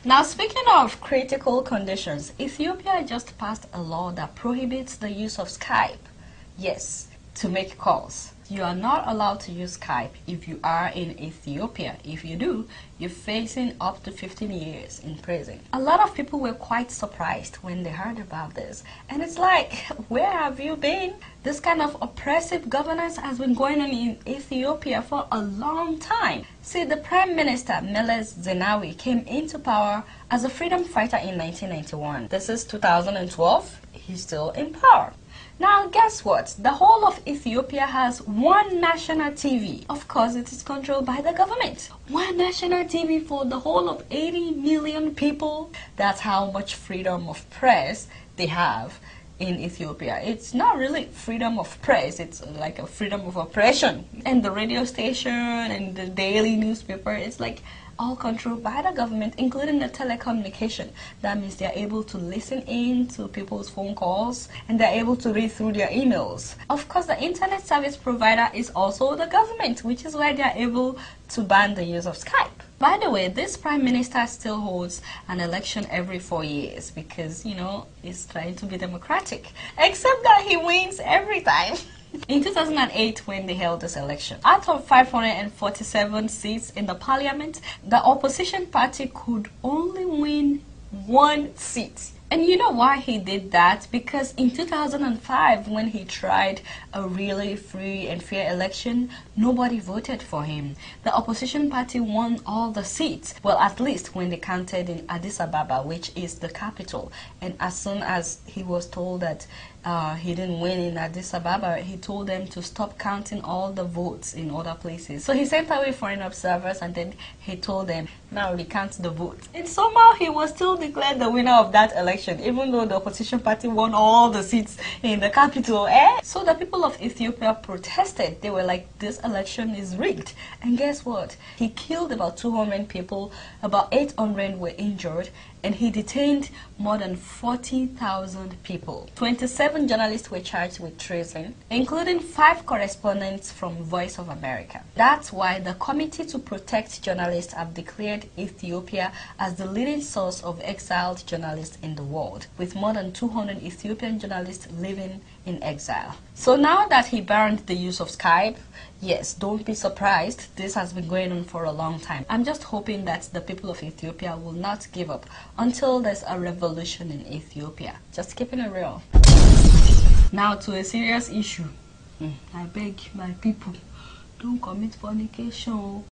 Now, speaking of critical conditions, Ethiopia just passed a law that prohibits the use of Skype. Yes, to make calls. You are not allowed to use Skype if you are in Ethiopia. If you do, you're facing up to 15 years in prison. A lot of people were quite surprised when they heard about this. And it's like, where have you been? This kind of oppressive governance has been going on in Ethiopia for a long time. See, the Prime Minister, Meles Zenawi, came into power as a freedom fighter in 1991. This is 2012. He's still in power. Now, guess what? The whole of Ethiopia has one national TV. Of course, it is controlled by the government. One national TV for the whole of 80 million people. That's how much freedom of press they have in Ethiopia. It's not really freedom of press, it's like a freedom of oppression. And the radio station and the daily newspaper, it's like all controlled by the government, including the telecommunication. That means they're able to listen in to people's phone calls and they're able to read through their emails. Of course, the internet service provider is also the government, which is why they're able to ban the use of Skype. By the way, this prime minister still holds an election every 4 years because, you know, he's trying to be democratic. Except that he wins every time. In 2008, when they held this election, out of 547 seats in the parliament, the opposition party could only win 1 seat. And you know why he did that? Because in 2005, when he tried a really free and fair election, nobody voted for him. The opposition party won all the seats. Well, at least when they counted in Addis Ababa, which is the capital. And as soon as he was told that he didn't win in Addis Ababa, he told them to stop counting all the votes in other places. So he sent away foreign observers and then he told them, now recount the votes. And somehow he was still declared the winner of that election, even though the opposition party won all the seats in the capital. So the people of Ethiopia protested. They were like, this election is rigged. And guess what? He killed about 200 people, about 800 were injured, and he detained more than 40,000 people. 27 journalists were charged with treason, including 5 correspondents from Voice of America. That's why the Committee to Protect Journalists have declared Ethiopia as the leading source of exiled journalists in the world, with more than 200 Ethiopian journalists living in exile. So now that he banned the use of Skype, yes, don't be surprised. This has been going on for a long time. I'm just hoping that the people of Ethiopia will not give up until there's a revolution in Ethiopia. Just keeping it real. Now to a serious issue. I beg my people, don't commit fornication.